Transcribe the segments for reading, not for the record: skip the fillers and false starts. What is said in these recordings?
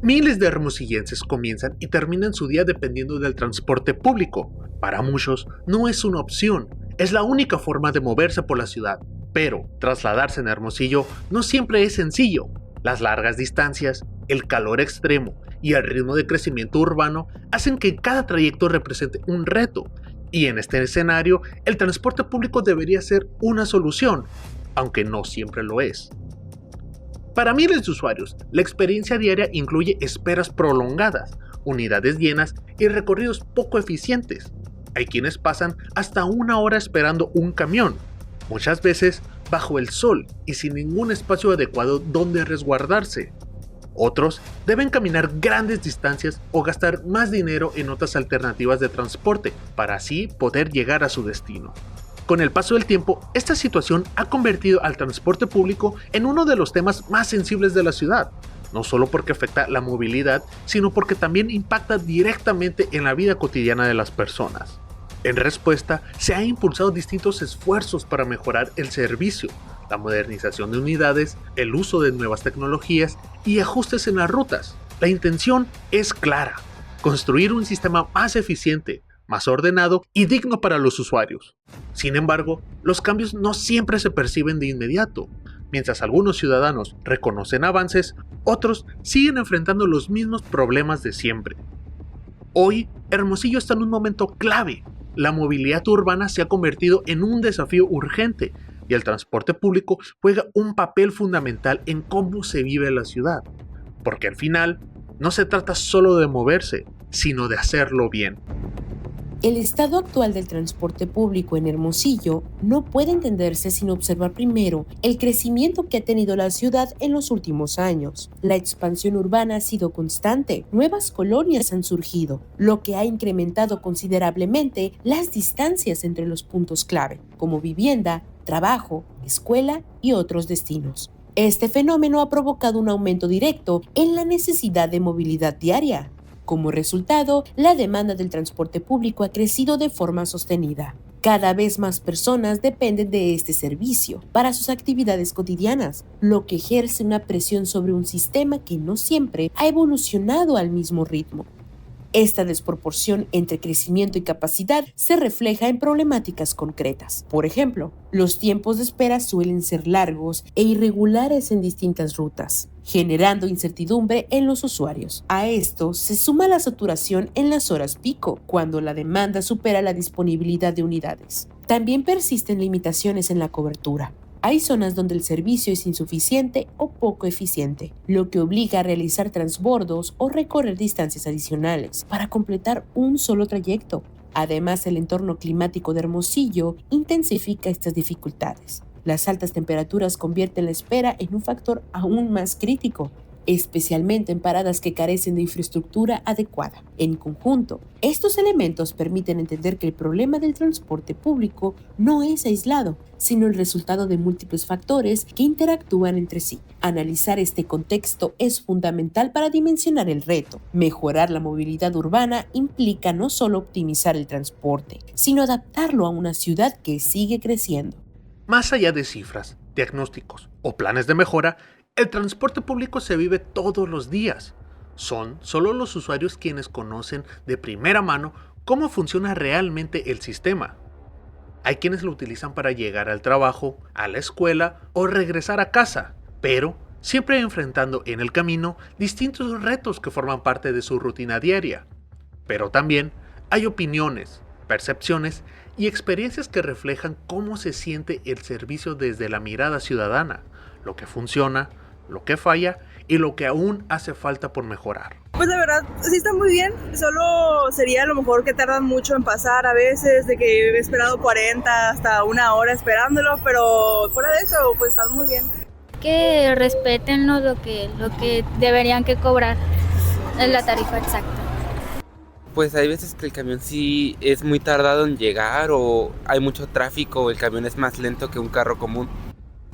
Miles de hermosillenses comienzan y terminan su día dependiendo del transporte público. Para muchos, no es una opción, es la única forma de moverse por la ciudad. Pero trasladarse en Hermosillo no siempre es sencillo. Las largas distancias, el calor extremo y el ritmo de crecimiento urbano hacen que cada trayecto represente un reto. Y en este escenario, el transporte público debería ser una solución, aunque no siempre lo es. Para miles de usuarios, la experiencia diaria incluye esperas prolongadas, unidades llenas y recorridos poco eficientes. Hay quienes pasan hasta 1 hora esperando un camión, muchas veces bajo el sol y sin ningún espacio adecuado donde resguardarse. Otros deben caminar grandes distancias o gastar más dinero en otras alternativas de transporte para así poder llegar a su destino. Con el paso del tiempo, esta situación ha convertido al transporte público en uno de los temas más sensibles de la ciudad, no solo porque afecta la movilidad, sino porque también impacta directamente en la vida cotidiana de las personas. En respuesta, se han impulsado distintos esfuerzos para mejorar el servicio, la modernización de unidades, el uso de nuevas tecnologías y ajustes en las rutas. La intención es clara: construir un sistema más eficiente, más ordenado y digno para los usuarios. Sin embargo, los cambios no siempre se perciben de inmediato. Mientras algunos ciudadanos reconocen avances, otros siguen enfrentando los mismos problemas de siempre. Hoy, Hermosillo está en un momento clave. La movilidad urbana se ha convertido en un desafío urgente y el transporte público juega un papel fundamental en cómo se vive la ciudad. Porque al final, no se trata solo de moverse, sino de hacerlo bien. El estado actual del transporte público en Hermosillo no puede entenderse sin observar primero el crecimiento que ha tenido la ciudad en los últimos años. La expansión urbana ha sido constante, nuevas colonias han surgido, lo que ha incrementado considerablemente las distancias entre los puntos clave, como vivienda, trabajo, escuela y otros destinos. Este fenómeno ha provocado un aumento directo en la necesidad de movilidad diaria. Como resultado, la demanda del transporte público ha crecido de forma sostenida. Cada vez más personas dependen de este servicio para sus actividades cotidianas, lo que ejerce una presión sobre un sistema que no siempre ha evolucionado al mismo ritmo. Esta desproporción entre crecimiento y capacidad se refleja en problemáticas concretas. Por ejemplo, los tiempos de espera suelen ser largos e irregulares en distintas rutas, generando incertidumbre en los usuarios. A esto se suma la saturación en las horas pico, cuando la demanda supera la disponibilidad de unidades. También persisten limitaciones en la cobertura. Hay zonas donde el servicio es insuficiente o poco eficiente, lo que obliga a realizar transbordos o recorrer distancias adicionales para completar un solo trayecto. Además, el entorno climático de Hermosillo intensifica estas dificultades. Las altas temperaturas convierten la espera en un factor aún más crítico, especialmente en paradas que carecen de infraestructura adecuada. En conjunto, estos elementos permiten entender que el problema del transporte público no es aislado, sino el resultado de múltiples factores que interactúan entre sí. Analizar este contexto es fundamental para dimensionar el reto. Mejorar la movilidad urbana implica no solo optimizar el transporte, sino adaptarlo a una ciudad que sigue creciendo. Más allá de cifras, diagnósticos o planes de mejora, el transporte público se vive todos los días. Son solo los usuarios quienes conocen de primera mano cómo funciona realmente el sistema. Hay quienes lo utilizan para llegar al trabajo, a la escuela o regresar a casa, pero siempre enfrentando en el camino distintos retos que forman parte de su rutina diaria. Pero también hay opiniones, percepciones y experiencias que reflejan cómo se siente el servicio desde la mirada ciudadana, lo que funciona, lo que falla y lo que aún hace falta por mejorar. Pues la verdad, sí está muy bien, solo sería a lo mejor que tardan mucho en pasar a veces, de que he esperado 40 hasta 1 hora esperándolo, pero fuera de eso, pues está muy bien. Que respeten lo que deberían que cobrar, es la tarifa exacta. Pues hay veces que el camión sí es muy tardado en llegar o hay mucho tráfico o el camión es más lento que un carro común.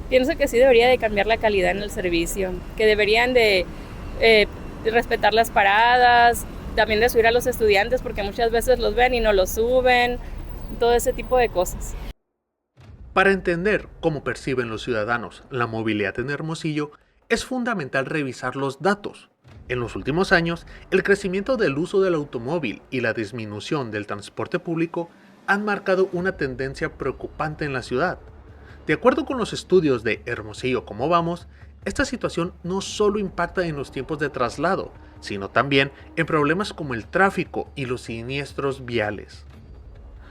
Pienso que sí debería de cambiar la calidad en el servicio, que deberían de respetar las paradas, también de subir a los estudiantes porque muchas veces los ven y no los suben, todo ese tipo de cosas. Para entender cómo perciben los ciudadanos la movilidad en Hermosillo, es fundamental revisar los datos. En los últimos años, el crecimiento del uso del automóvil y la disminución del transporte público han marcado una tendencia preocupante en la ciudad. De acuerdo con los estudios de Hermosillo Cómo Vamos, esta situación no solo impacta en los tiempos de traslado, sino también en problemas como el tráfico y los siniestros viales.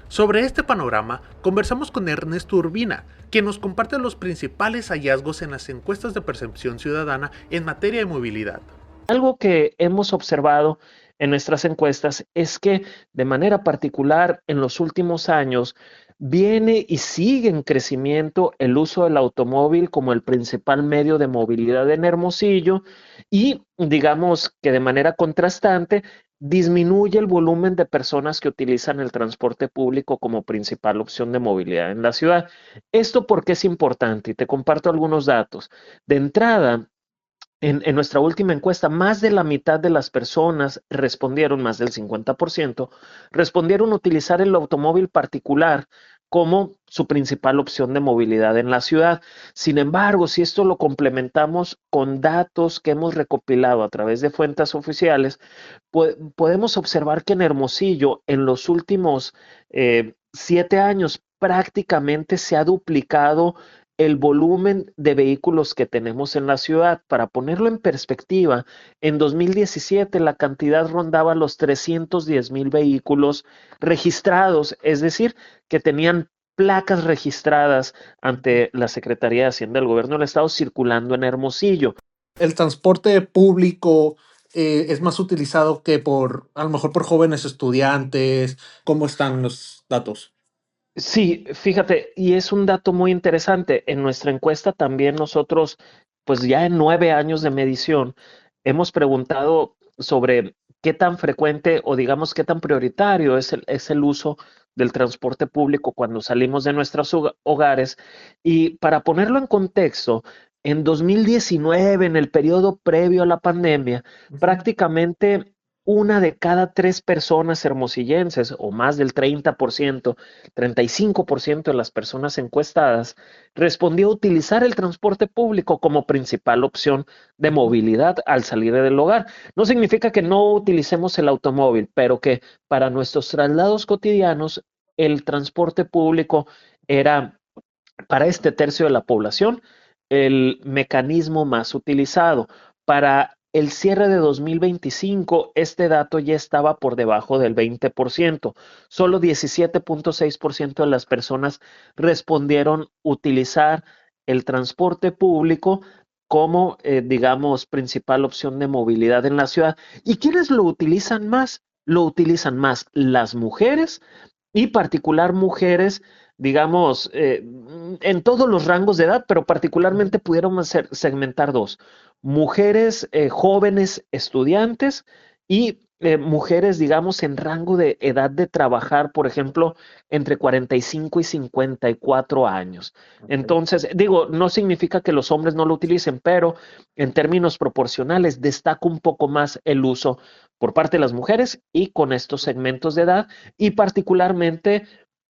Sobre este panorama, conversamos con Ernesto Urbina, quien nos comparte los principales hallazgos en las encuestas de percepción ciudadana en materia de movilidad. Algo que hemos observado en nuestras encuestas es que de manera particular en los últimos años viene y sigue en crecimiento el uso del automóvil como el principal medio de movilidad en Hermosillo y digamos que de manera contrastante disminuye el volumen de personas que utilizan el transporte público como principal opción de movilidad en la ciudad. Esto porque es importante y te comparto algunos datos. De entrada, en nuestra última encuesta, más de la mitad de las personas respondieron, más del 50%, respondieron utilizar el automóvil particular como su principal opción de movilidad en la ciudad. Sin embargo, si esto lo complementamos con datos que hemos recopilado a través de fuentes oficiales, podemos observar que en Hermosillo, en los últimos 7 años, prácticamente se ha duplicado el volumen de vehículos que tenemos en la ciudad. Para ponerlo en perspectiva, en 2017 la cantidad rondaba los 310,000 vehículos registrados, es decir, que tenían placas registradas ante la Secretaría de Hacienda del Gobierno del Estado circulando en Hermosillo. El transporte público es más utilizado que a lo mejor por jóvenes estudiantes. ¿Cómo están los datos? Sí, fíjate, y es un dato muy interesante. En nuestra encuesta también nosotros, pues ya en 9 años de medición, hemos preguntado sobre qué tan frecuente o digamos qué tan prioritario es el uso del transporte público cuando salimos de nuestros hogares. Y para ponerlo en contexto, en 2019, en el periodo previo a la pandemia, prácticamente una de cada 3 personas hermosillenses, o más del 30%, 35% de las personas encuestadas, respondió a utilizar el transporte público como principal opción de movilidad al salir del hogar. No significa que no utilicemos el automóvil, pero que para nuestros traslados cotidianos, el transporte público era, para este tercio de la población, el mecanismo más utilizado. Para el cierre de 2025, este dato ya estaba por debajo del 20%. Solo 17.6% de las personas respondieron utilizar el transporte público como, digamos, principal opción de movilidad en la ciudad. ¿Y quiénes lo utilizan más? Lo utilizan más las mujeres y particular mujeres, digamos, en todos los rangos de edad, pero particularmente pudiéramos segmentar dos: mujeres jóvenes estudiantes y mujeres, digamos, en rango de edad de trabajar, por ejemplo, entre 45 y 54 años. Entonces, digo, no significa que los hombres no lo utilicen, pero en términos proporcionales destaca un poco más el uso por parte de las mujeres y con estos segmentos de edad y particularmente,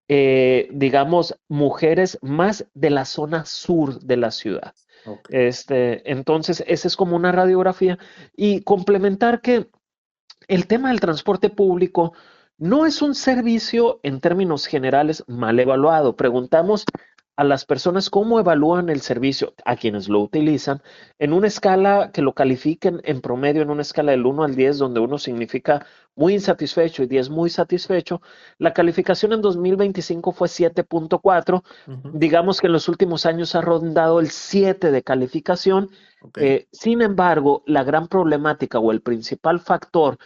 digamos, mujeres más de la zona sur de la ciudad. Okay. Entonces, esa es como una radiografía y complementar que el tema del transporte público no es un servicio en términos generales mal evaluado. Preguntamos a las personas cómo evalúan el servicio, a quienes lo utilizan, en una escala que lo califiquen en promedio, en una escala del 1 al 10, donde 1 significa muy insatisfecho y 10 muy satisfecho. La calificación en 2025 fue 7.4. Digamos que en los últimos años ha rondado el 7 de calificación. Okay. Sin embargo, la gran problemática o el principal factor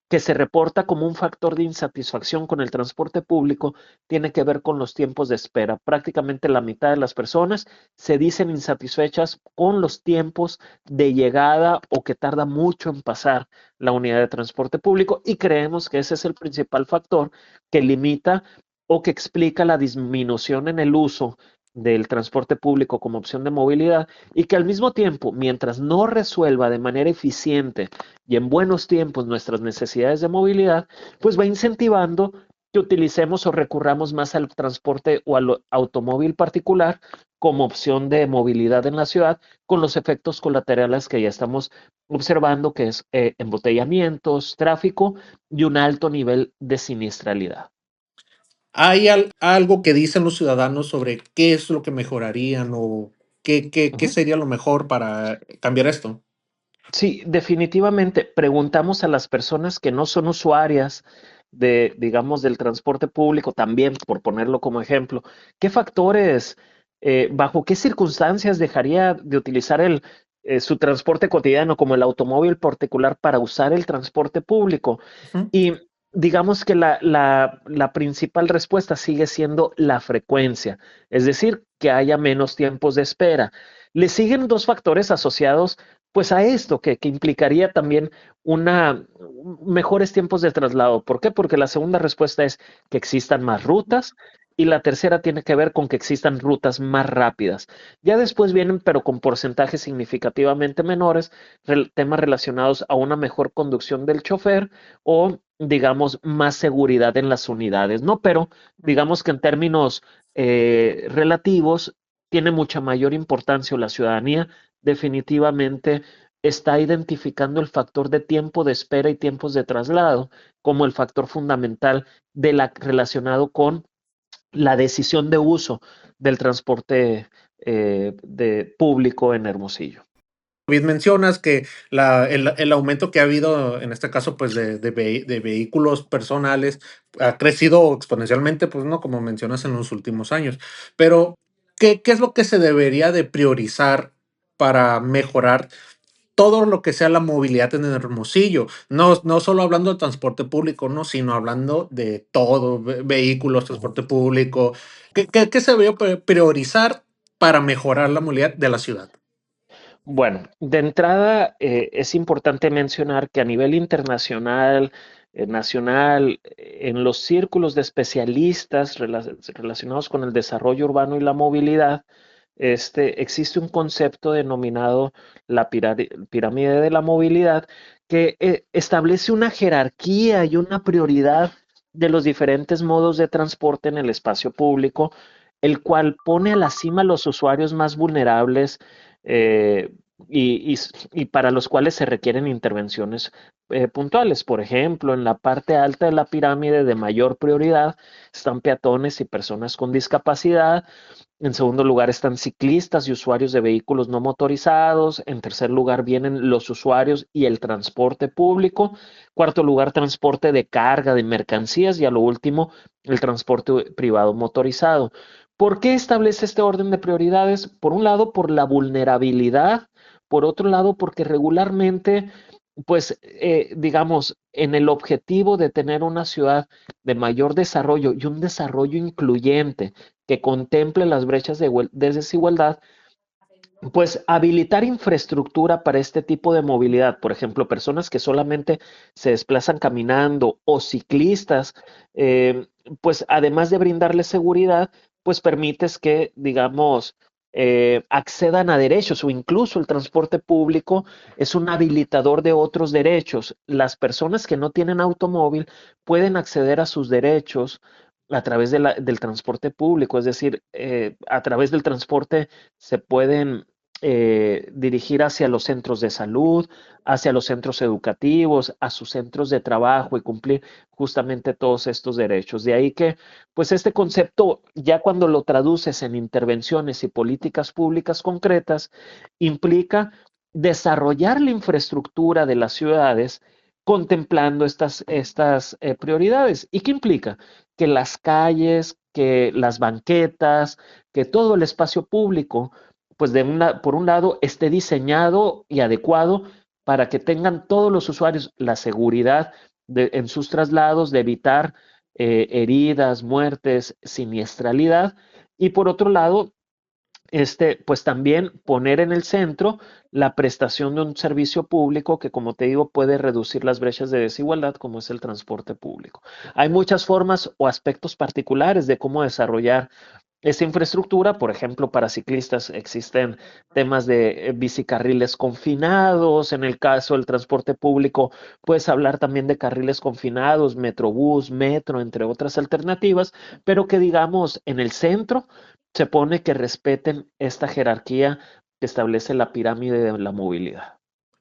que se reporta como un factor de insatisfacción con el transporte público tiene que ver con los tiempos de espera. Prácticamente la mitad de las personas se dicen insatisfechas con los tiempos de llegada o que tarda mucho en pasar la unidad de transporte público y creemos que ese es el principal factor que limita o que explica la disminución en el uso del transporte público como opción de movilidad y que al mismo tiempo, mientras no resuelva de manera eficiente y en buenos tiempos nuestras necesidades de movilidad, pues va incentivando que utilicemos o recurramos más al transporte o al automóvil particular como opción de movilidad en la ciudad, con los efectos colaterales que ya estamos observando, que es embotellamientos, tráfico y un alto nivel de siniestralidad. ¿Hay algo que dicen los ciudadanos sobre qué es lo que mejorarían o qué Ujú. sería lo mejor para cambiar esto? Sí, definitivamente preguntamos a las personas que no son usuarias de, digamos, del transporte público también, por ponerlo como ejemplo, ¿qué factores, bajo qué circunstancias dejaría de utilizar su transporte cotidiano como el automóvil particular para usar el transporte público? Ujú. Y digamos que la principal respuesta sigue siendo la frecuencia, es decir, que haya menos tiempos de espera. Le siguen dos factores asociados pues a esto, que implicaría también una mejores tiempos de traslado. ¿Por qué? Porque la segunda respuesta es que existan más rutas y la tercera tiene que ver con que existan rutas más rápidas. Ya después vienen, pero con porcentajes significativamente menores, temas relacionados a una mejor conducción del chofer o, digamos, más seguridad en las unidades, ¿no? Pero digamos que en términos relativos, tiene mucha mayor importancia la ciudadanía definitivamente está identificando el factor de tiempo de espera y tiempos de traslado como el factor fundamental relacionado con la decisión de uso del transporte público en Hermosillo. Bien mencionas que el aumento que ha habido, en este caso, pues de vehículos personales, ha crecido exponencialmente, pues no, como mencionas en los últimos años. Pero, ¿qué es lo que se debería de priorizar para mejorar todo lo que sea la movilidad en el Hermosillo? No solo hablando de transporte público, ¿no? Sino hablando de todo, vehículos, transporte público. ¿Qué se debería priorizar para mejorar la movilidad de la ciudad? Bueno, de entrada es importante mencionar que a nivel internacional, nacional, en los círculos de especialistas relacionados con el desarrollo urbano y la movilidad, existe un concepto denominado la pirámide de la movilidad que establece una jerarquía y una prioridad de los diferentes modos de transporte en el espacio público, el cual pone a la cima a los usuarios más vulnerables eh, y para los cuales se requieren intervenciones puntuales. Por ejemplo, en la parte alta de la pirámide de mayor prioridad están peatones y personas con discapacidad. En segundo lugar están ciclistas y usuarios de vehículos no motorizados. En tercer lugar vienen los usuarios y el transporte público. Cuarto lugar, transporte de carga de mercancías. Y a lo último, el transporte privado motorizado. ¿Por qué establece este orden de prioridades? Por un lado, por la vulnerabilidad. Por otro lado, porque regularmente, pues, digamos, en el objetivo de tener una ciudad de mayor desarrollo y un desarrollo incluyente, que contemple las brechas de desigualdad, pues habilitar infraestructura para este tipo de movilidad, por ejemplo, personas que solamente se desplazan caminando o ciclistas, eh, pues además de brindarles seguridad, pues permites que, digamos, accedan a derechos o incluso el transporte público es un habilitador de otros derechos. Las personas que no tienen automóvil pueden acceder a sus derechos a través del transporte público, es decir, a través del transporte se pueden dirigir hacia los centros de salud, hacia los centros educativos, a sus centros de trabajo y cumplir justamente todos estos derechos. De ahí que, pues este concepto, ya cuando lo traduces en intervenciones y políticas públicas concretas, implica desarrollar la infraestructura de las ciudades contemplando estas prioridades. ¿Y qué implica? Que las calles, que las banquetas, que todo el espacio público pues por un lado esté diseñado y adecuado para que tengan todos los usuarios la seguridad en sus traslados, de evitar heridas, muertes, siniestralidad. Y por otro lado, pues también poner en el centro la prestación de un servicio público que, como te digo, puede reducir las brechas de desigualdad, como es el transporte público. Hay muchas formas o aspectos particulares de cómo desarrollar esa infraestructura. Por ejemplo, para ciclistas existen temas de bicicarriles confinados. En el caso del transporte público, puedes hablar también de carriles confinados, Metrobús, Metro, entre otras alternativas, pero que digamos en el centro se pone que respeten esta jerarquía que establece la pirámide de la movilidad.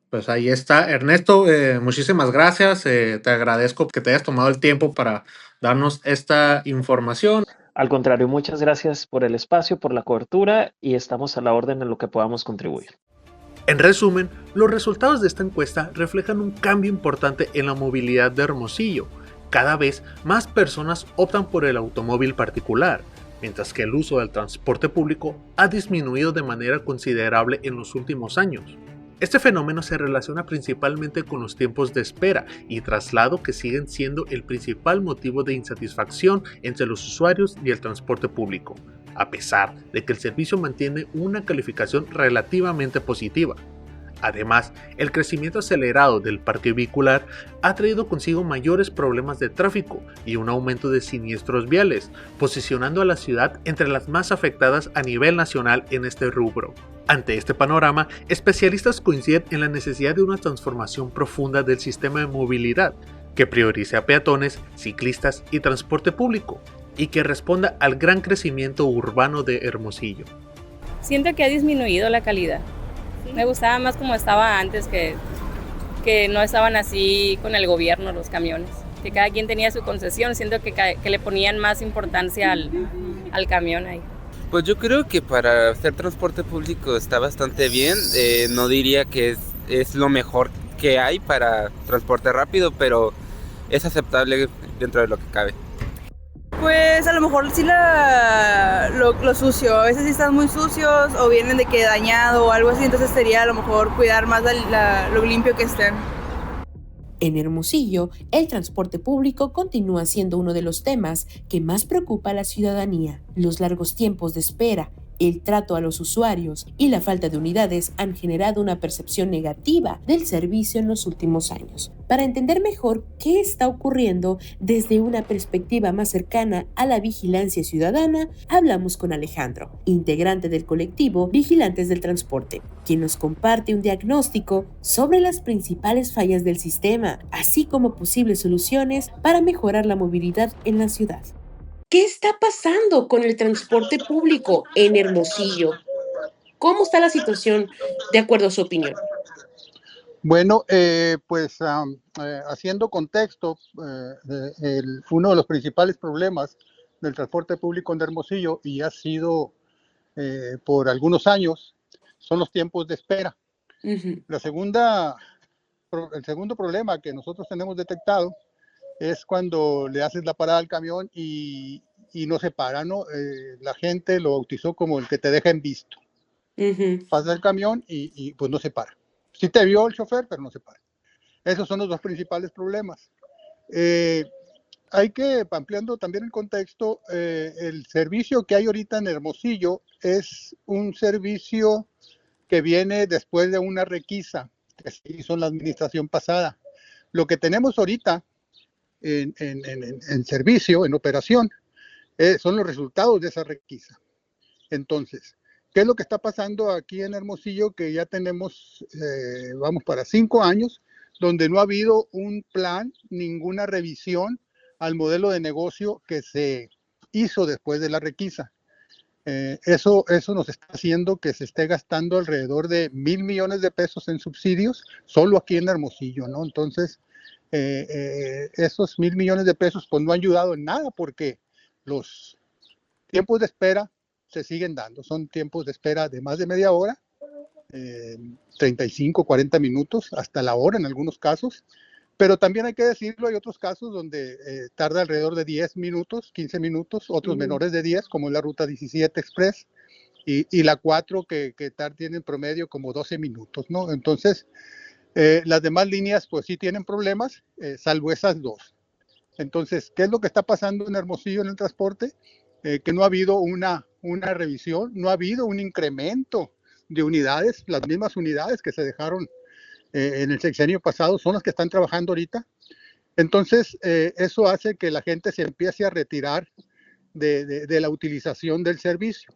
Pues ahí está, Ernesto, muchísimas gracias, te agradezco que te hayas tomado el tiempo para darnos esta información. Al contrario, muchas gracias por el espacio, por la cobertura y estamos a la orden en lo que podamos contribuir. En resumen, los resultados de esta encuesta reflejan un cambio importante en la movilidad de Hermosillo. Cada vez más personas optan por el automóvil particular, mientras que el uso del transporte público ha disminuido de manera considerable en los últimos años. Este fenómeno se relaciona principalmente con los tiempos de espera y traslado, que siguen siendo el principal motivo de insatisfacción entre los usuarios y el transporte público, a pesar de que el servicio mantiene una calificación relativamente positiva. Además, el crecimiento acelerado del parque vehicular ha traído consigo mayores problemas de tráfico y un aumento de siniestros viales, posicionando a la ciudad entre las más afectadas a nivel nacional en este rubro. Ante este panorama, especialistas coinciden en la necesidad de una transformación profunda del sistema de movilidad, que priorice a peatones, ciclistas y transporte público, y que responda al gran crecimiento urbano de Hermosillo. Siento que ha disminuido la calidad. Me gustaba más como estaba antes, que no estaban así con el gobierno los camiones, que cada quien tenía su concesión. Siento que le ponían más importancia al camión ahí. Pues yo creo que para hacer transporte público está bastante bien. No diría que es lo mejor que hay para transporte rápido, pero es aceptable dentro de lo que cabe. Pues a lo mejor sí lo sucio, a veces sí están muy sucios o vienen de que dañado o algo así, entonces sería a lo mejor cuidar más lo limpio que estén. En Hermosillo, el transporte público continúa siendo uno de los temas que más preocupa a la ciudadanía. Los largos tiempos de espera, el trato a los usuarios y la falta de unidades han generado una percepción negativa del servicio en los últimos años. Para entender mejor qué está ocurriendo desde una perspectiva más cercana a la vigilancia ciudadana, hablamos con Alejandro, integrante del colectivo Vigilantes del Transporte, quien nos comparte un diagnóstico sobre las principales fallas del sistema, así como posibles soluciones para mejorar la movilidad en la ciudad. ¿Qué está pasando con el transporte público en Hermosillo? ¿Cómo está la situación de acuerdo a su opinión? Bueno, haciendo contexto, uno de los principales problemas del transporte público en Hermosillo, y ha sido por algunos años, son los tiempos de espera. Uh-huh. El segundo problema que nosotros tenemos detectado es cuando le haces la parada al camión y no se para, ¿no? La gente lo bautizó como el que te deja en visto. Uh-huh. Pasa el camión y pues no se para. Sí te vio el chofer, pero no se para. Esos son los dos principales problemas. Hay que, ampliando también el contexto, el servicio que hay ahorita en Hermosillo es un servicio que viene después de una requisa que se hizo en la administración pasada. Lo que tenemos ahorita en servicio, en operación, son los resultados de esa requisa. Entonces, ¿qué es lo que está pasando aquí en Hermosillo? Que ya tenemos, vamos para 5 años, donde no ha habido un plan, ninguna revisión al modelo de negocio que se hizo después de la requisa. Eso nos está haciendo que se esté gastando alrededor de 1,000 millones de pesos en subsidios, solo aquí en Hermosillo, ¿no? Entonces, esos 1,000 millones de pesos pues no han ayudado en nada, porque los tiempos de espera se siguen dando. Son tiempos de espera de más de media hora, 35, 40 minutos, hasta la hora en algunos casos. Pero también hay que decirlo, hay otros casos donde tarda alrededor de 10 minutos, 15 minutos, otros menores de 10, como es la ruta 17 Express, y la 4 que tienen promedio como 12 minutos, ¿no? Entonces, las demás líneas pues sí tienen problemas, salvo esas dos. Entonces, ¿qué es lo que está pasando en Hermosillo en el transporte? Que no ha habido una revisión, no ha habido un incremento de unidades. Las mismas unidades que se dejaron en el sexenio pasado son las que están trabajando ahorita. Entonces, eso hace que la gente se empiece a retirar de la utilización del servicio.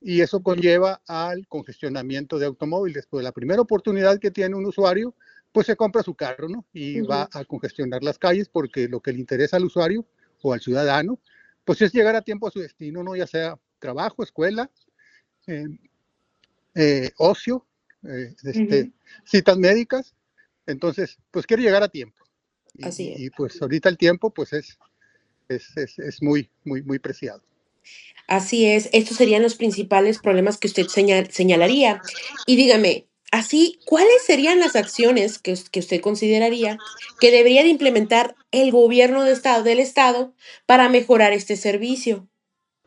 Y eso conlleva al congestionamiento de automóviles. Pues la primera oportunidad que tiene un usuario, pues se compra su carro, ¿no? Y va a congestionar las calles porque lo que le interesa al usuario o al ciudadano, pues es llegar a tiempo a su destino, ¿no? Ya sea trabajo, escuela, ocio, citas médicas. Entonces, pues quiere llegar a tiempo. Y pues ahorita el tiempo, pues es muy, muy, muy preciado. Así es, estos serían los principales problemas que usted señalaría. Y dígame, así, ¿cuáles serían las acciones que usted consideraría que debería de implementar el gobierno del estado para mejorar este servicio?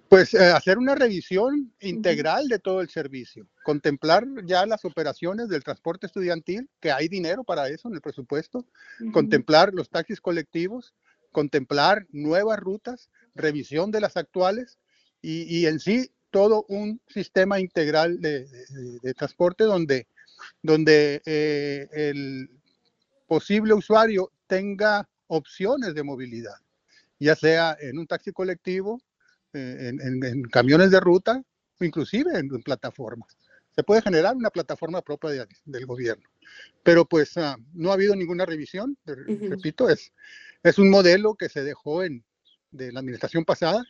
Pues hacer una revisión integral de todo el servicio, contemplar ya las operaciones del transporte estudiantil, que hay dinero para eso en el presupuesto, contemplar los taxis colectivos, contemplar nuevas rutas, revisión de las actuales y en sí todo un sistema integral de transporte donde el posible usuario tenga opciones de movilidad, ya sea en un taxi colectivo, en camiones de ruta, o inclusive en plataformas. Se puede generar una plataforma propia del gobierno. Pero pues no ha habido ninguna revisión, repito, es un modelo que se dejó de la administración pasada.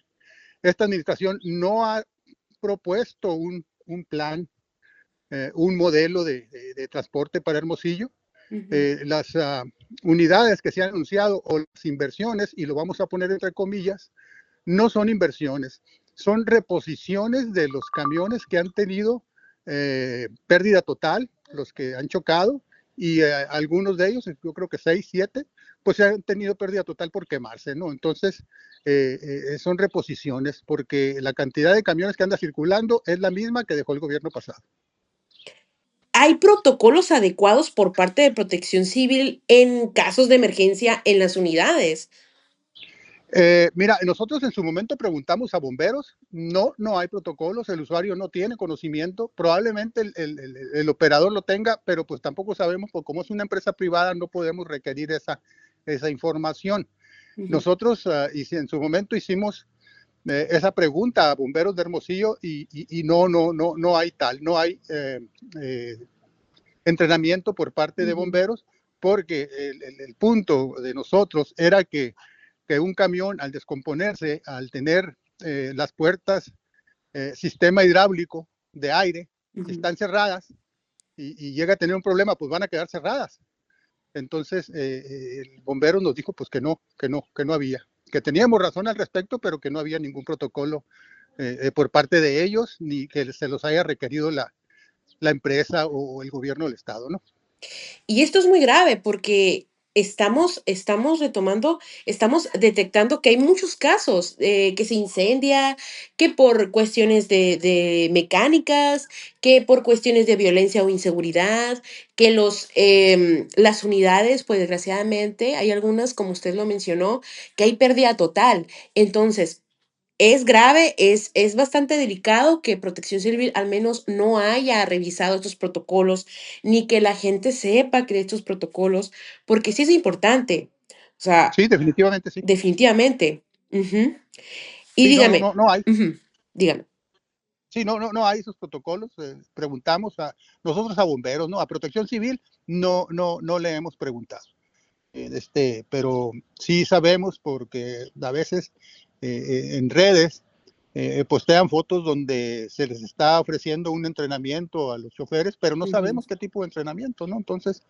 Esta administración no ha propuesto un plan, un modelo de transporte para Hermosillo. Las unidades que se han anunciado o las inversiones, y lo vamos a poner entre comillas, no son inversiones, son reposiciones de los camiones que han tenido pérdida total, los que han chocado, y algunos de ellos, yo creo que 6, 7, pues han tenido pérdida total por quemarse, ¿no? Entonces, son reposiciones, porque la cantidad de camiones que anda circulando es la misma que dejó el gobierno pasado. ¿Hay protocolos adecuados por parte de Protección Civil en casos de emergencia en las unidades? Mira, nosotros en su momento preguntamos a bomberos, no hay protocolos, el usuario no tiene conocimiento, probablemente el operador lo tenga, pero pues tampoco sabemos, porque como es una empresa privada no podemos requerir esa información. Nosotros en su momento hicimos esa pregunta a bomberos de Hermosillo y no hay tal, no hay entrenamiento por parte de bomberos, porque el punto de nosotros era que un camión al descomponerse, al tener las puertas, sistema hidráulico de aire, están cerradas y llega a tener un problema, pues van a quedar cerradas. Entonces, el bombero nos dijo pues que no había, que teníamos razón al respecto, pero que no había ningún protocolo por parte de ellos, ni que se los haya requerido la empresa o el gobierno del estado, ¿no? Y esto es muy grave porque estamos detectando que hay muchos casos, que se incendia, que por cuestiones de mecánicas, que por cuestiones de violencia o inseguridad, que las unidades, pues, desgraciadamente, hay algunas, como usted lo mencionó, que hay pérdida total. Entonces, es grave, es bastante delicado que Protección Civil al menos no haya revisado estos protocolos, ni que la gente sepa que de estos protocolos, porque sí es importante. O sea, Sí, definitivamente sí. definitivamente. Ujú. Y Sí, dígame, no hay. Dígame. Sí, no hay esos protocolos. Preguntamos nosotros a bomberos, ¿no? A Protección Civil no le hemos preguntado. Pero sí sabemos porque a veces en redes postean fotos donde se les está ofreciendo un entrenamiento a los choferes, pero no sabemos qué tipo de entrenamiento, ¿no? Entonces,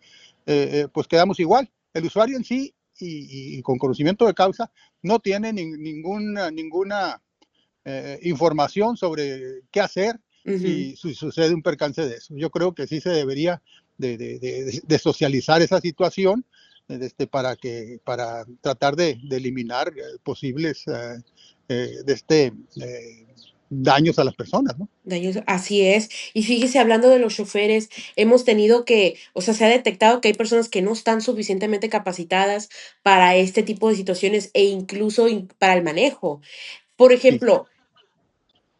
pues quedamos igual. El usuario en sí y con conocimiento de causa no tiene ninguna información sobre qué hacer si sucede un percance de eso. Yo creo que sí se debería de socializar esa situación para tratar de eliminar posibles daños a las personas, ¿no? Daños, así es. Y fíjese, hablando de los choferes, hemos tenido se ha detectado que hay personas que no están suficientemente capacitadas para este tipo de situaciones e incluso para el manejo. Por ejemplo,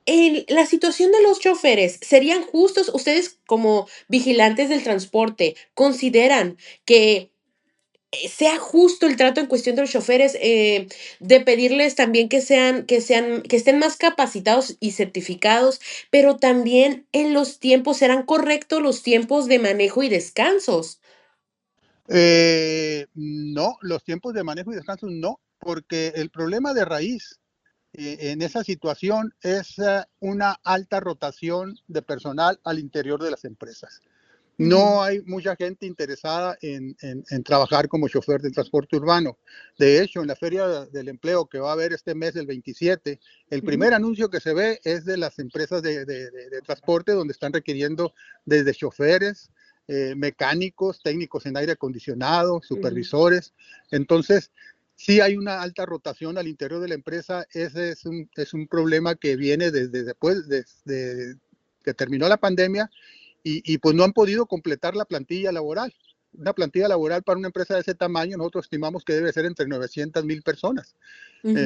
en la situación de los choferes, ¿serían justos? Ustedes como vigilantes del transporte, ¿consideran que sea justo el trato en cuestión de los choferes, de pedirles también que estén más capacitados y certificados, pero también en los tiempos, serán correctos los tiempos de manejo y descansos. No, los tiempos de manejo y descanso no, porque el problema de raíz en esa situación es una alta rotación de personal al interior de las empresas. Ujú, No hay mucha gente interesada en trabajar como chofer de transporte urbano. De hecho, en la Feria del Empleo que va a haber este mes, el 27, el ujú, primer anuncio que se ve es de las empresas de transporte donde están requiriendo desde choferes, mecánicos, técnicos en aire acondicionado, ujú. supervisores. Entonces, sí hay una alta rotación al interior de la empresa. Ese es un problema que viene desde después, desde que terminó la pandemia pues no han podido completar la plantilla laboral. Una plantilla laboral para una empresa de ese tamaño, nosotros estimamos que debe ser entre 900,000 personas. Ujú,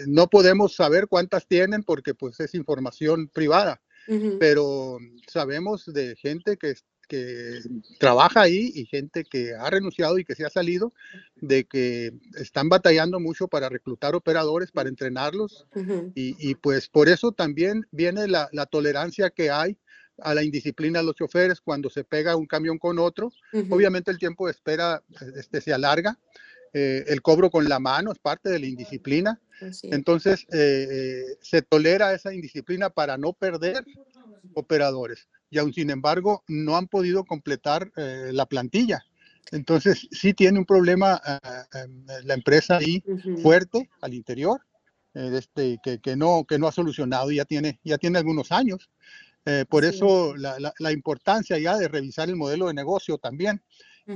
No podemos saber cuántas tienen porque pues es información privada, ujú, pero sabemos de gente que trabaja ahí y gente que ha renunciado y que se ha salido, de que están batallando mucho para reclutar operadores, para entrenarlos, ujú, pues por eso también viene la tolerancia que hay a la indisciplina de los choferes cuando se pega un camión con otro. ujú. Obviamente el tiempo de espera se alarga, el cobro con la mano es parte de la indisciplina. Así es. Entonces, se tolera esa indisciplina para no perder operadores. Y aún sin embargo, no han podido completar la plantilla. Entonces, sí tiene un problema la empresa ahí Ujú. fuerte al interior, que no ha solucionado y ya tiene algunos años. Por Así es. eso la importancia ya de revisar el modelo de negocio también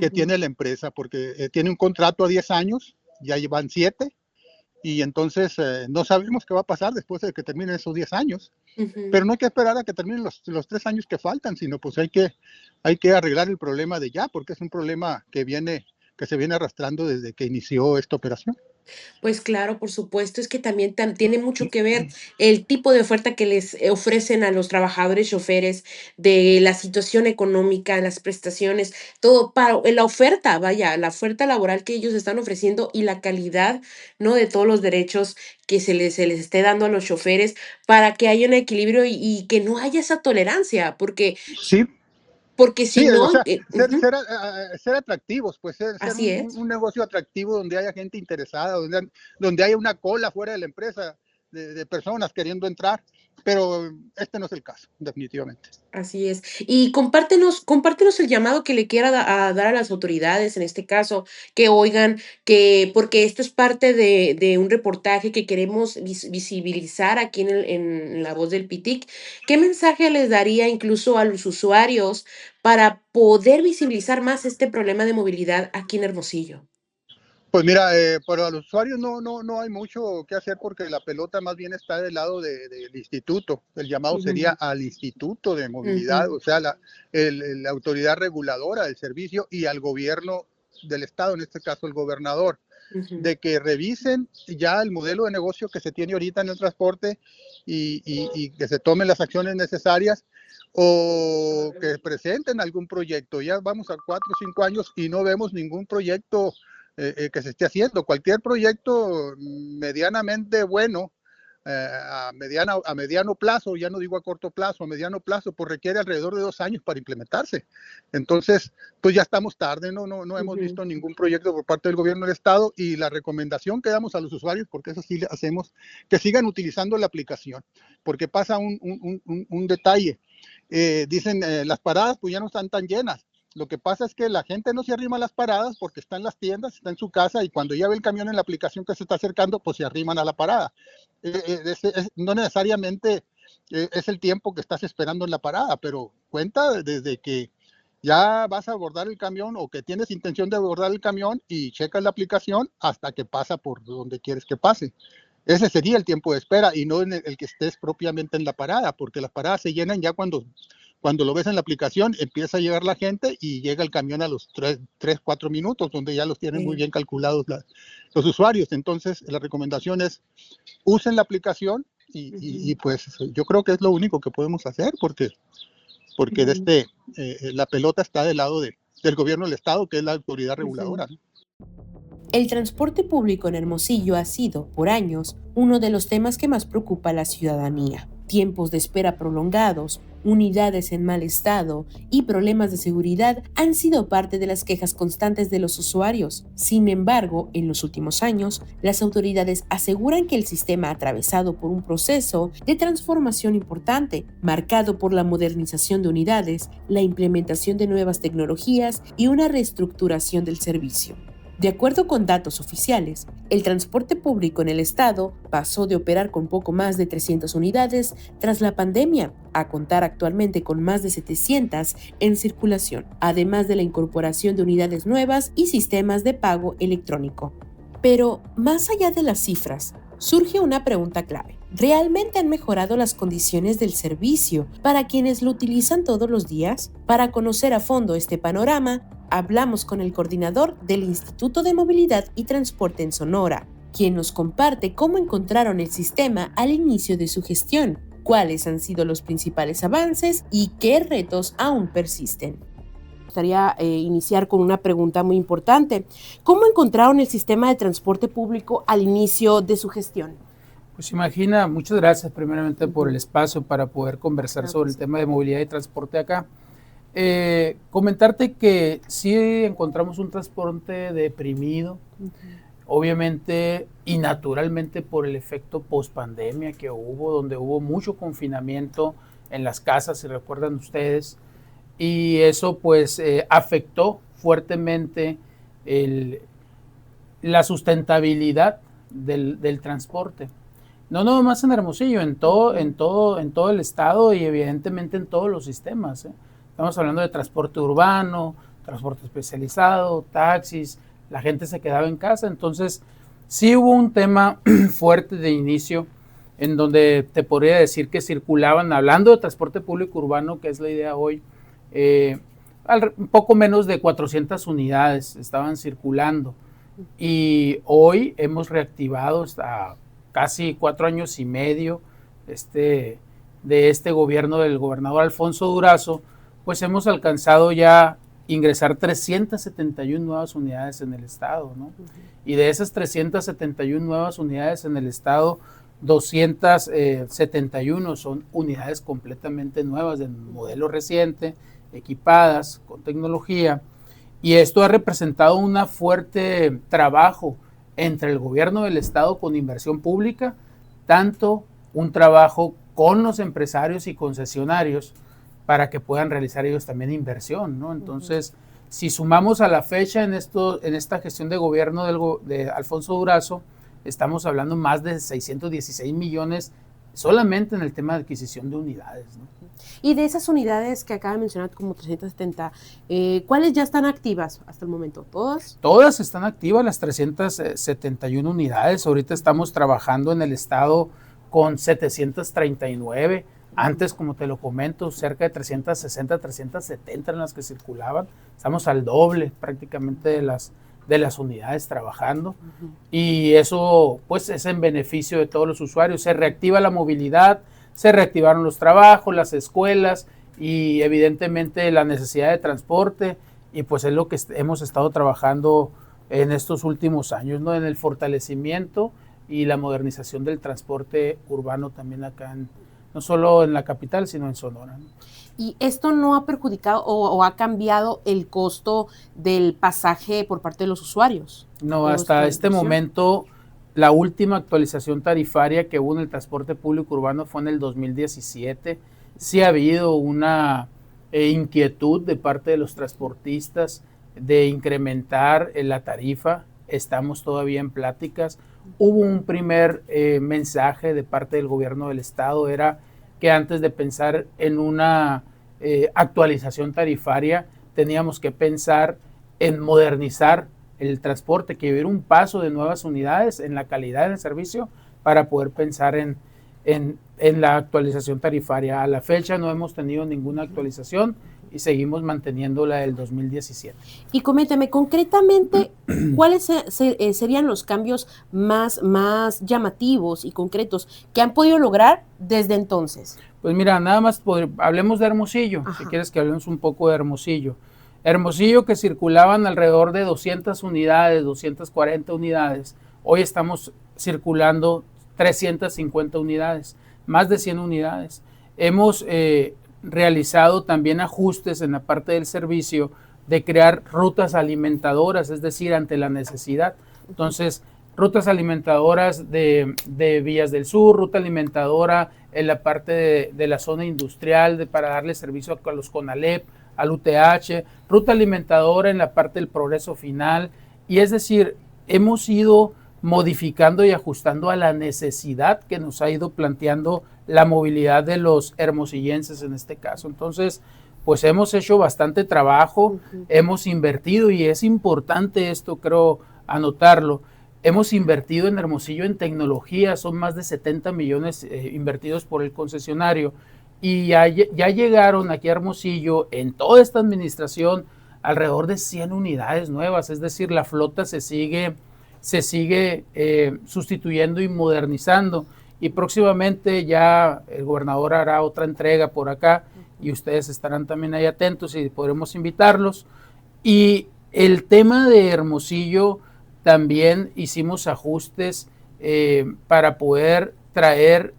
que Ujú, tiene la empresa, porque tiene un contrato a 10 años, ya llevan 7, y entonces no sabemos qué va a pasar después de que terminen esos 10 años. ujú. Pero no hay que esperar a que terminen los 3 años que faltan, sino pues hay que arreglar el problema de ya, porque es un problema que se viene arrastrando desde que inició esta operación. Pues claro, por supuesto, es que también tiene mucho que ver el tipo de oferta que les ofrecen a los trabajadores choferes, de la situación económica, las prestaciones, todo para la oferta, vaya, la oferta laboral que ellos están ofreciendo y la calidad, ¿no? De todos los derechos que se les esté dando a los choferes para que haya un equilibrio y que no haya esa tolerancia, Sí, porque si sí, o no, sea, ujú, ser atractivos, pues ser así es. un negocio atractivo donde haya gente interesada, donde haya una cola fuera de la empresa de personas queriendo entrar, pero este no es el caso, definitivamente. Así es. Y compártenos el llamado que le quiera a dar a las autoridades, en este caso, que oigan, que porque esto es parte de un reportaje que queremos visibilizar aquí en La Voz del Pitic. ¿Qué mensaje les daría incluso a los usuarios para poder visibilizar más este problema de movilidad aquí en Hermosillo? Pues mira, para los usuarios no hay mucho que hacer porque la pelota más bien está del lado del instituto. El llamado sería Ujú, al instituto de movilidad, ujú, o sea, la autoridad reguladora del servicio y al gobierno del estado, en este caso el gobernador, ujú, de que revisen ya el modelo de negocio que se tiene ahorita en el transporte y que se tomen las acciones necesarias o que presenten algún proyecto. Ya vamos a 4 o 5 años y no vemos ningún proyecto que se esté haciendo. Cualquier proyecto medianamente bueno a mediano plazo, ya no digo a corto plazo, a mediano plazo, pues requiere alrededor de 2 años para implementarse. Entonces, pues ya estamos tarde, no hemos ujú, visto ningún proyecto por parte del gobierno del estado y la recomendación que damos a los usuarios, porque eso sí le hacemos, que sigan utilizando la aplicación, porque pasa un detalle. Dicen, las paradas pues ya no están tan llenas. Lo que pasa es que la gente no se arrima a las paradas porque está en las tiendas, está en su casa y cuando ya ve el camión en la aplicación que se está acercando, pues se arriman a la parada. No necesariamente es el tiempo que estás esperando en la parada, pero cuenta desde que ya vas a abordar el camión o que tienes intención de abordar el camión y checas la aplicación hasta que pasa por donde quieres que pase. Ese sería el tiempo de espera y no en el que estés propiamente en la parada, porque las paradas se llenan ya cuando lo ves en la aplicación, empieza a llegar la gente y llega el camión a los 4 minutos, donde ya los tienen muy sí, bien calculados los usuarios. Entonces, la recomendación es usen la aplicación ujú, pues yo creo que es lo único que podemos hacer porque ujú. la pelota está del lado del gobierno del estado, que es la autoridad reguladora, ¿no? El transporte público en Hermosillo ha sido, por años, uno de los temas que más preocupa a la ciudadanía. Tiempos de espera prolongados, unidades en mal estado y problemas de seguridad han sido parte de las quejas constantes de los usuarios. Sin embargo, en los últimos años, las autoridades aseguran que el sistema ha atravesado por un proceso de transformación importante, marcado por la modernización de unidades, la implementación de nuevas tecnologías y una reestructuración del servicio. De acuerdo con datos oficiales, el transporte público en el estado pasó de operar con poco más de 300 unidades tras la pandemia a contar actualmente con más de 700 en circulación, además de la incorporación de unidades nuevas y sistemas de pago electrónico. Pero, más allá de las cifras, surge una pregunta clave. ¿Realmente han mejorado las condiciones del servicio para quienes lo utilizan todos los días? Para conocer a fondo este panorama, hablamos con el coordinador del Instituto de Movilidad y Transporte en Sonora, quien nos comparte cómo encontraron el sistema al inicio de su gestión, cuáles han sido los principales avances y qué retos aún persisten. Me gustaría iniciar con una pregunta muy importante. ¿Cómo encontraron el sistema de transporte público al inicio de su gestión? Pues imagina, muchas gracias primeramente por el espacio para poder conversar sobre el tema de movilidad y transporte acá. Comentarte que sí encontramos un transporte deprimido, obviamente y naturalmente por el efecto post-pandemia que hubo, donde hubo mucho confinamiento en las casas, si recuerdan ustedes, y eso pues afectó fuertemente la sustentabilidad del transporte. No más en Hermosillo, en todo el estado y evidentemente en todos los sistemas, ¿eh? Estamos hablando de transporte urbano, transporte especializado, taxis, la gente se quedaba en casa, entonces sí hubo un tema fuerte de inicio en donde te podría decir que circulaban, hablando de transporte público urbano, que es la idea hoy, un poco menos de 400 unidades estaban circulando y hoy hemos reactivado hasta casi 4 años y medio de este gobierno del gobernador Alfonso Durazo, pues hemos alcanzado ya ingresar 371 nuevas unidades en el estado, ¿no? Y de esas 371 nuevas unidades en el estado, 271 son unidades completamente nuevas, de modelo reciente, equipadas, con tecnología, y esto ha representado un fuerte trabajo entre el gobierno del estado con inversión pública, tanto un trabajo con los empresarios y concesionarios para que puedan realizar ellos también inversión, ¿no? Entonces, si sumamos a la fecha en esta gestión de gobierno de Alfonso Durazo, estamos hablando más de 616 millones solamente en el tema de adquisición de unidades, ¿no? Y de esas unidades que acaba de mencionar como 370, ¿cuáles ya están activas hasta el momento? ¿Todas? Todas están activas, las 371 unidades. Ahorita estamos trabajando en el estado con 739. Antes, como te lo comento, cerca de 360, 370 eran las que circulaban. Estamos al doble prácticamente de las unidades trabajando. Y eso pues es en beneficio de todos los usuarios. Se reactiva la movilidad, se reactivaron los trabajos, las escuelas y evidentemente la necesidad de transporte. Y pues es lo que hemos estado trabajando en estos últimos años, ¿no? En el fortalecimiento y la modernización del transporte urbano también acá no solo en la capital, sino en Sonora, ¿no? ¿Y esto no ha perjudicado o ha cambiado el costo del pasaje por parte de los usuarios? No, hasta este momento, la última actualización tarifaria que hubo en el transporte público urbano fue en el 2017. Sí ha habido una inquietud de parte de los transportistas de incrementar la tarifa. Estamos todavía en pláticas. Hubo un primer mensaje de parte del gobierno del estado, era que antes de pensar en una actualización tarifaria, teníamos que pensar en modernizar el transporte, que hubiera un paso de nuevas unidades en la calidad del servicio para poder pensar en la actualización tarifaria. A la fecha no hemos tenido ninguna actualización y seguimos manteniendo la del 2017. Y coméntame, concretamente, ¿cuáles serían los cambios más llamativos y concretos que han podido lograr desde entonces? Pues mira, nada más hablemos de Hermosillo. Ajá. Si quieres que hablemos un poco de Hermosillo. Hermosillo, que circulaban alrededor de 200 unidades, 240 unidades, hoy estamos circulando 350 unidades, más de 100 unidades. Hemos realizado también ajustes en la parte del servicio de crear rutas alimentadoras, es decir, ante la necesidad. Entonces, rutas alimentadoras de Villas del Sur, ruta alimentadora en la parte de la zona industrial para darle servicio a los CONALEP, al UTH, ruta alimentadora en la parte del Progreso Final, y es decir, hemos ido modificando y ajustando a la necesidad que nos ha ido planteando la movilidad de los hermosillenses en este caso. Entonces, pues hemos hecho bastante trabajo, hemos invertido, y es importante esto, creo, anotarlo. Hemos invertido en Hermosillo en tecnología, son más de 70 millones invertidos por el concesionario, y ya llegaron aquí a Hermosillo en toda esta administración alrededor de 100 unidades nuevas, es decir, la flota se sigue sustituyendo y modernizando, y próximamente ya el gobernador hará otra entrega por acá y ustedes estarán también ahí atentos y podremos invitarlos. Y el tema de Hermosillo también hicimos ajustes para poder traer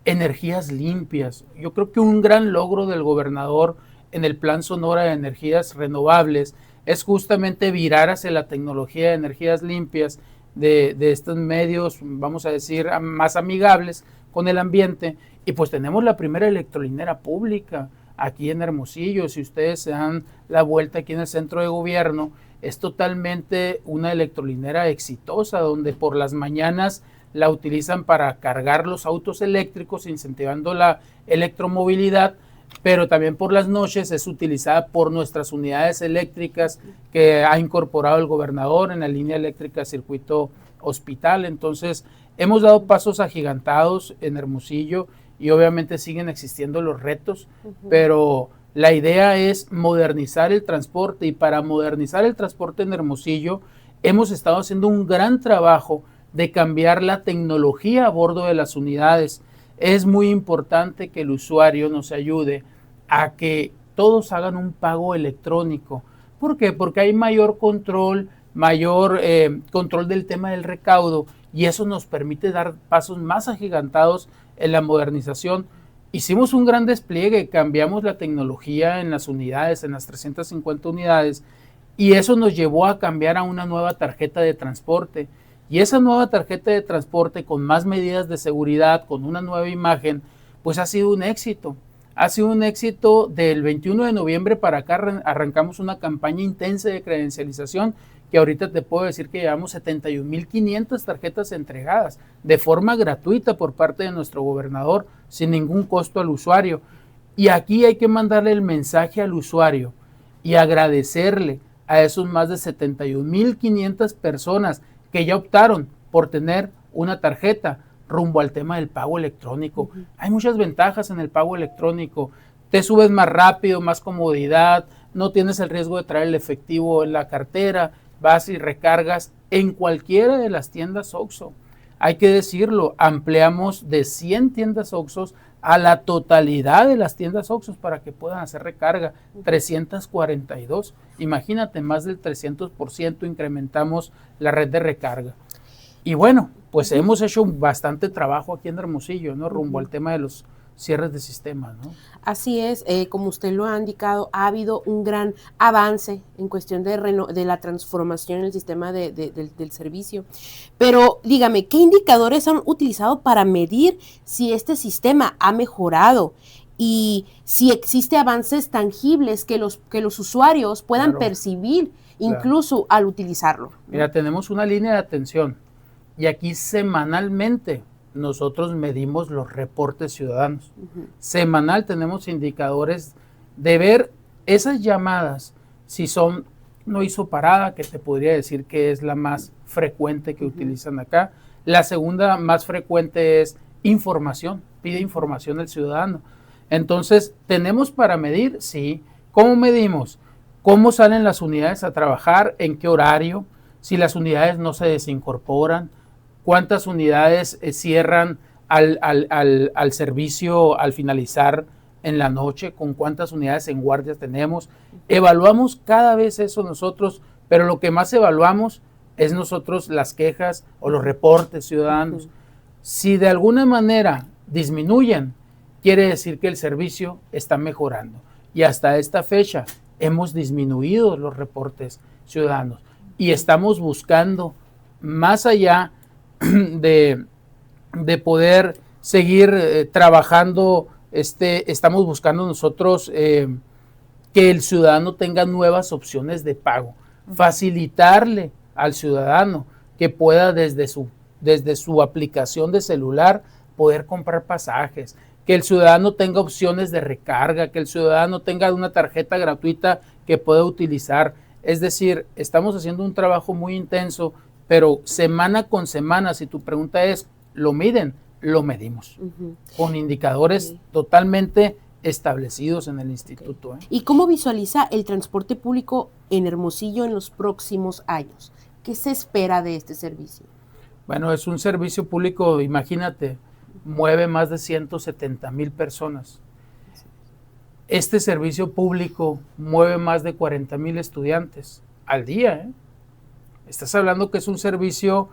energías limpias. Yo creo que un gran logro del gobernador en el Plan Sonora de Energías Renovables es justamente virar hacia la tecnología de energías limpias, de estos medios, vamos a decir, más amigables con el ambiente. Y pues tenemos la primera electrolinera pública aquí en Hermosillo. Si ustedes se dan la vuelta aquí en el centro de gobierno, es totalmente una electrolinera exitosa, donde por las mañanas la utilizan para cargar los autos eléctricos, incentivando la electromovilidad, pero también por las noches es utilizada por nuestras unidades eléctricas que ha incorporado el gobernador en la línea eléctrica Circuito Hospital. Entonces, hemos dado pasos agigantados en Hermosillo y obviamente siguen existiendo los retos, pero la idea es modernizar el transporte, y para modernizar el transporte en Hermosillo hemos estado haciendo un gran trabajo de cambiar la tecnología a bordo de las unidades. Es muy importante que el usuario nos ayude a que todos hagan un pago electrónico. ¿Por qué? Porque hay mayor control del tema del recaudo, y eso nos permite dar pasos más agigantados en la modernización. Hicimos un gran despliegue, cambiamos la tecnología en las unidades, en las 350 unidades, y eso nos llevó a cambiar a una nueva tarjeta de transporte. Y esa nueva tarjeta de transporte, con más medidas de seguridad, con una nueva imagen, pues ha sido un éxito. Ha sido un éxito. Del 21 de noviembre para acá arrancamos una campaña intensa de credencialización, que ahorita te puedo decir que llevamos 71,500 tarjetas entregadas de forma gratuita por parte de nuestro gobernador, sin ningún costo al usuario. Y aquí hay que mandarle el mensaje al usuario y agradecerle a esos más de 71,500 personas que ya optaron por tener una tarjeta rumbo al tema del pago electrónico. Hay muchas ventajas en el pago electrónico. Te subes más rápido, más comodidad, no tienes el riesgo de traer el efectivo en la cartera, vas y recargas en cualquiera de las tiendas OXXO. Hay que decirlo, ampliamos de 100 tiendas OXXO a la totalidad de las tiendas OXXO para que puedan hacer recarga, 342. Imagínate, más del 300% incrementamos la red de recarga. Y bueno, pues hemos hecho bastante trabajo aquí en Hermosillo, ¿no? Rumbo al tema de los cierres de sistemas, ¿no? Así es, como usted lo ha indicado, ha habido un gran avance en cuestión de la transformación en el sistema del servicio. Pero dígame, ¿qué indicadores han utilizado para medir si este sistema ha mejorado y si existe avances tangibles que los usuarios puedan percibir incluso al utilizarlo? Mira, tenemos una línea de atención y aquí semanalmente nosotros medimos los reportes ciudadanos. Semanal tenemos indicadores de ver esas llamadas, si son no hizo parada, que te podría decir que es la más frecuente que utilizan acá. La segunda más frecuente es información, pide información el ciudadano. Entonces, ¿tenemos para medir? Sí. ¿Cómo medimos? ¿Cómo salen las unidades a trabajar? ¿En qué horario? Si las unidades no se desincorporan. ¿Cuántas unidades cierran al servicio al finalizar en la noche, con cuántas unidades en guardias tenemos. Evaluamos cada vez eso nosotros, pero lo que más evaluamos es nosotros las quejas o los reportes ciudadanos. Si de alguna manera disminuyen, quiere decir que el servicio está mejorando. Y hasta esta fecha hemos disminuido los reportes ciudadanos y estamos buscando, más allá de poder seguir trabajando, estamos buscando nosotros que el ciudadano tenga nuevas opciones de pago, facilitarle al ciudadano que pueda desde su aplicación de celular poder comprar pasajes, que el ciudadano tenga opciones de recarga, que el ciudadano tenga una tarjeta gratuita que pueda utilizar. Es decir, estamos haciendo un trabajo muy intenso, pero semana con semana, si tu pregunta es, ¿lo miden? Lo medimos, con indicadores totalmente establecidos en el instituto. ¿Y cómo visualiza el transporte público en Hermosillo en los próximos años? ¿Qué se espera de este servicio? Bueno, es un servicio público, imagínate, mueve más de 170,000 personas. Este servicio público mueve más de 40,000 estudiantes al día. Estás hablando que es un servicio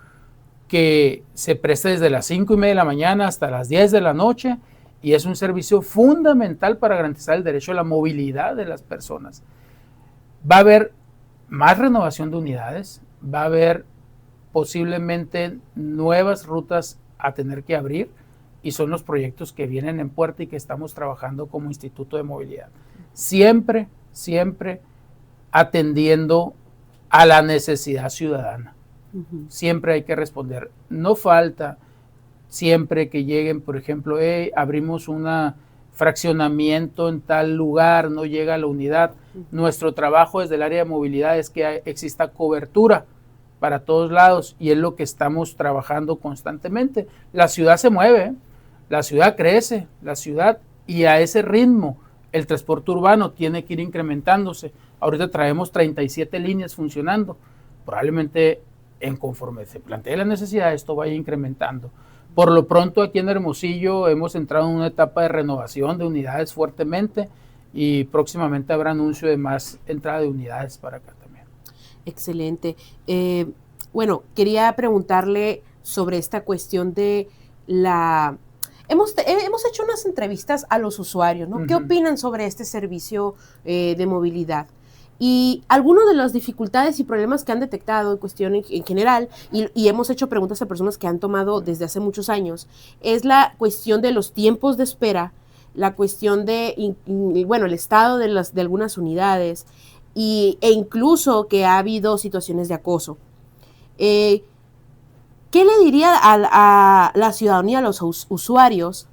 que se presta desde las 5:30 de la mañana hasta las 10 de la noche y es un servicio fundamental para garantizar el derecho a la movilidad de las personas. Va a haber más renovación de unidades, va a haber posiblemente nuevas rutas a tener que abrir y son los proyectos que vienen en puerta y que estamos trabajando como Instituto de Movilidad. Siempre, siempre atendiendo a la necesidad ciudadana. Siempre hay que responder. No falta siempre que lleguen, por ejemplo, abrimos un fraccionamiento en tal lugar, no llega la unidad. Nuestro trabajo desde el área de movilidad es que exista cobertura para todos lados y es lo que estamos trabajando constantemente. La ciudad se mueve, la ciudad crece, y a ese ritmo el transporte urbano tiene que ir incrementándose. Ahorita traemos 37 líneas funcionando, probablemente conforme se plantee la necesidad esto vaya incrementando. Por lo pronto aquí en Hermosillo hemos entrado en una etapa de renovación de unidades fuertemente y próximamente habrá anuncio de más entrada de unidades para acá también. Excelente. Bueno, quería preguntarle sobre esta cuestión de la... Hemos hecho unas entrevistas a los usuarios, ¿no? ¿Qué opinan sobre este servicio de movilidad? Y algunas de las dificultades y problemas que han detectado en cuestión en general, y hemos hecho preguntas a personas que han tomado desde hace muchos años, es la cuestión de los tiempos de espera, la cuestión de, bueno, el estado de algunas unidades, e incluso que ha habido situaciones de acoso. ¿Qué le diría a la ciudadanía, a los usuarios,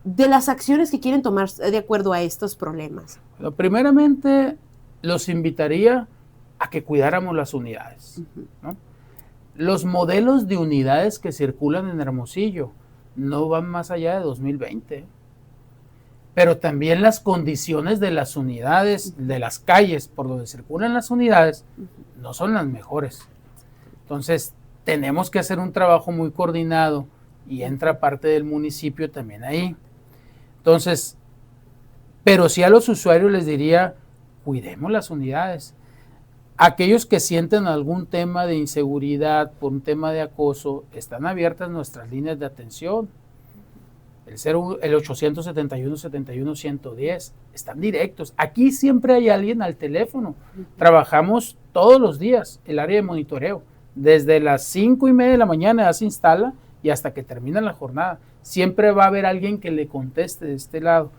de las acciones que quieren tomar de acuerdo a estos problemas? Bueno, primeramente, los invitaría a que cuidáramos las unidades, ¿no? Los modelos de unidades que circulan en Hermosillo no van más allá de 2020, pero también las condiciones de las unidades, de las calles por donde circulan las unidades, no son las mejores. Entonces, tenemos que hacer un trabajo muy coordinado y entra parte del municipio también ahí. Entonces, pero sí a los usuarios les diría, cuidemos las unidades. Aquellos que sienten algún tema de inseguridad por un tema de acoso, están abiertas nuestras líneas de atención. El 871-71-110, están directos. Aquí siempre hay alguien al teléfono. Trabajamos todos los días el área de monitoreo. Desde las 5:30 de la mañana ya se instala y hasta que termina la jornada. Siempre va a haber alguien que le conteste de este lado.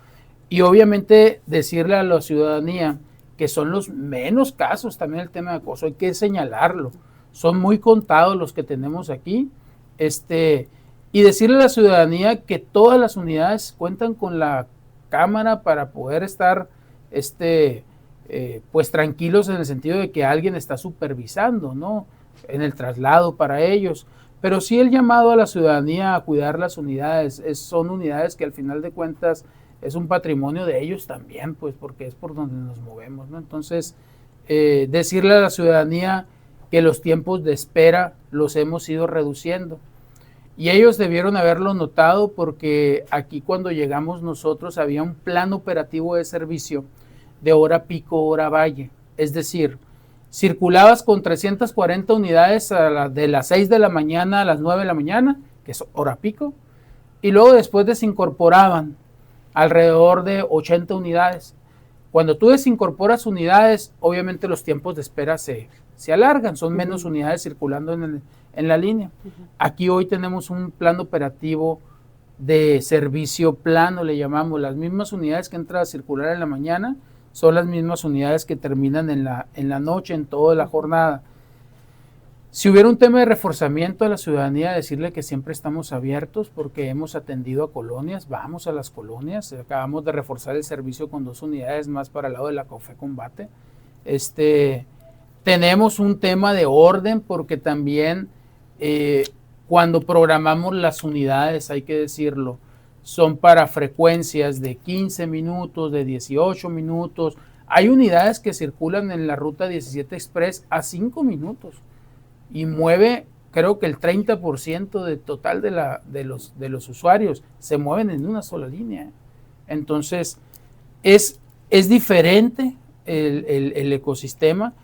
Y obviamente decirle a la ciudadanía que son los menos casos también el tema de acoso, hay que señalarlo. Son muy contados los que tenemos aquí. Y decirle a la ciudadanía que todas las unidades cuentan con la cámara para poder estar pues tranquilos en el sentido de que alguien está supervisando, ¿no?, en el traslado para ellos. Pero sí el llamado a la ciudadanía a cuidar las unidades, son unidades que al final de cuentas es un patrimonio de ellos también, pues porque es por donde nos movemos, ¿no? Entonces, decirle a la ciudadanía que los tiempos de espera los hemos ido reduciendo. Y ellos debieron haberlo notado porque aquí cuando llegamos nosotros había un plan operativo de servicio de hora pico, hora valle. Es decir, circulabas con 340 unidades de las 6 de la mañana a las 9 de la mañana, que es hora pico, y luego después desincorporaban alrededor de 80 unidades. Cuando tú desincorporas unidades, obviamente los tiempos de espera se alargan, son menos unidades circulando en la línea. Aquí hoy tenemos un plan operativo de servicio plano, le llamamos. Las mismas unidades que entran a circular en la mañana son las mismas unidades que terminan en la noche, en toda la jornada. Si hubiera un tema de reforzamiento a la ciudadanía, decirle que siempre estamos abiertos porque hemos atendido a colonias, vamos a las colonias, acabamos de reforzar el servicio con 2 unidades más para el lado de la COFE Combate. Tenemos un tema de orden porque también cuando programamos las unidades, hay que decirlo, son para frecuencias de 15 minutos, de 18 minutos. Hay unidades que circulan en la ruta 17 Express a 5 minutos y mueve, creo que el 30% del total de los usuarios se mueven en una sola línea. Entonces, es diferente el ecosistema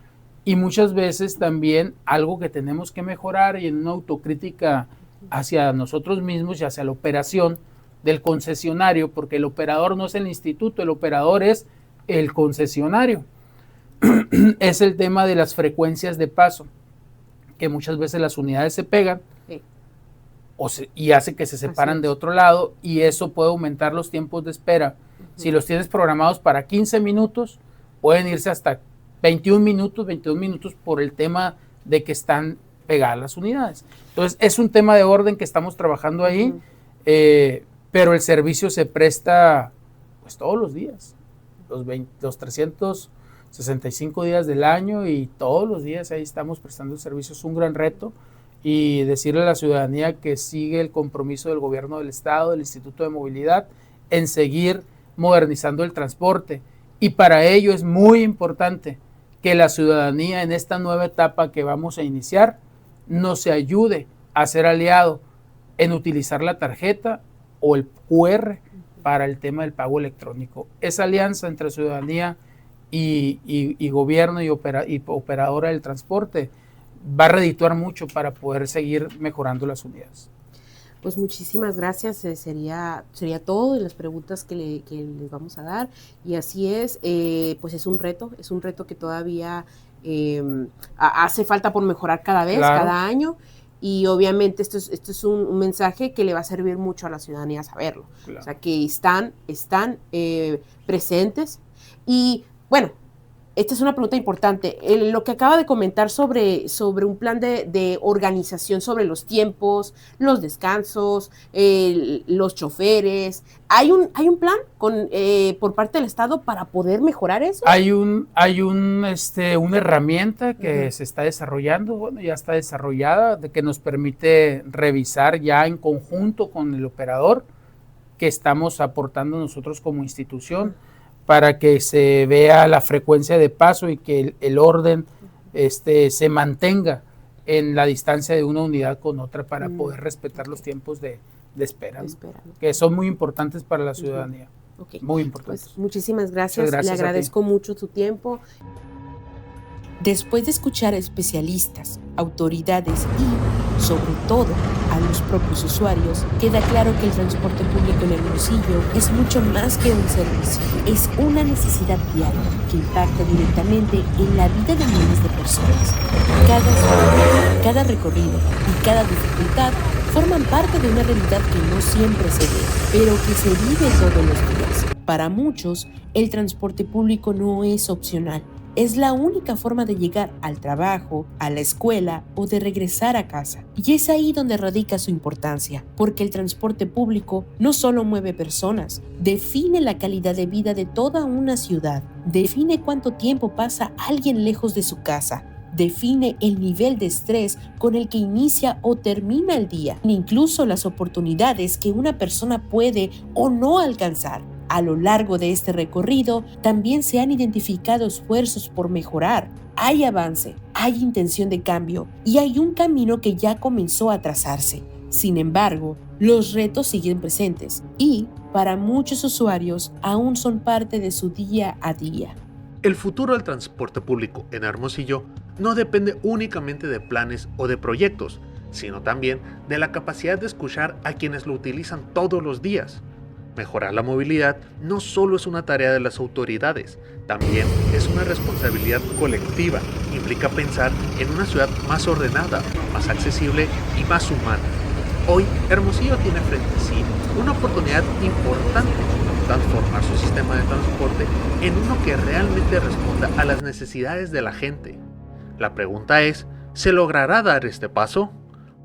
y muchas veces también algo que tenemos que mejorar y en una autocrítica hacia nosotros mismos y hacia la operación del concesionario, porque el operador no es el instituto, el operador es el concesionario. Es el tema de las frecuencias de paso, que muchas veces las unidades se pegan y hace que se separan de otro lado y eso puede aumentar los tiempos de espera. Si los tienes programados para 15 minutos, pueden irse hasta 21 minutos por el tema de que están pegadas las unidades. Entonces, es un tema de orden que estamos trabajando ahí, pero el servicio se presta pues todos los días, los 365 días del año y todos los días ahí estamos prestando el servicio. Es un gran reto y decirle a la ciudadanía que sigue el compromiso del gobierno del estado, del Instituto de Movilidad, en seguir modernizando el transporte. Y para ello es muy importante que la ciudadanía en esta nueva etapa que vamos a iniciar nos ayude a ser aliado en utilizar la tarjeta o el QR para el tema del pago electrónico. Esa alianza entre ciudadanía y gobierno y operadora del transporte va a redituar mucho para poder seguir mejorando las unidades. Pues muchísimas gracias, sería todo de las preguntas que les vamos a dar y así es, pues es un reto que todavía hace falta por mejorar cada vez, claro, cada año y obviamente esto es un mensaje que le va a servir mucho a la ciudadanía saberlo, claro. O sea que están presentes y bueno, esta es una pregunta importante. Lo que acaba de comentar sobre un plan de organización sobre los tiempos, los descansos, los choferes. ¿Hay un plan por parte del Estado para poder mejorar eso? Hay una herramienta que se está desarrollando, bueno, ya está desarrollada, que nos permite revisar ya en conjunto con el operador que estamos aportando nosotros como institución, para que se vea la frecuencia de paso y que el orden se mantenga en la distancia de una unidad con otra para poder respetar los tiempos de espera, ¿no? Que son muy importantes para la ciudadanía. Okay. Muy importantes. Pues muchísimas gracias. Le agradezco mucho su tiempo. Después de escuchar a especialistas, autoridades y, sobre todo, a los propios usuarios, queda claro que el transporte público en Hermosillo es mucho más que un servicio. Es una necesidad diaria que impacta directamente en la vida de miles de personas. Cada ciudad, cada recorrido y cada dificultad forman parte de una realidad que no siempre se ve, pero que se vive todos los días. Para muchos, el transporte público no es opcional. Es la única forma de llegar al trabajo, a la escuela o de regresar a casa. Y es ahí donde radica su importancia, porque el transporte público no solo mueve personas, define la calidad de vida de toda una ciudad, define cuánto tiempo pasa alguien lejos de su casa, define el nivel de estrés con el que inicia o termina el día, e incluso las oportunidades que una persona puede o no alcanzar. A lo largo de este recorrido, también se han identificado esfuerzos por mejorar. Hay avance, hay intención de cambio y hay un camino que ya comenzó a trazarse. Sin embargo, los retos siguen presentes y, para muchos usuarios, aún son parte de su día a día. El futuro del transporte público en Hermosillo no depende únicamente de planes o de proyectos, sino también de la capacidad de escuchar a quienes lo utilizan todos los días. Mejorar la movilidad no solo es una tarea de las autoridades, también es una responsabilidad colectiva. Implica pensar en una ciudad más ordenada, más accesible y más humana. Hoy, Hermosillo tiene frente a sí una oportunidad importante: transformar su sistema de transporte en uno que realmente responda a las necesidades de la gente. La pregunta es, ¿se logrará dar este paso?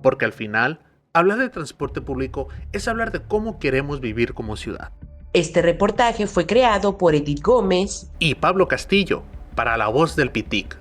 Porque al final, hablar de transporte público es hablar de cómo queremos vivir como ciudad. Este reportaje fue creado por Edith Gómez y Pablo Castillo para La Voz del Pitic.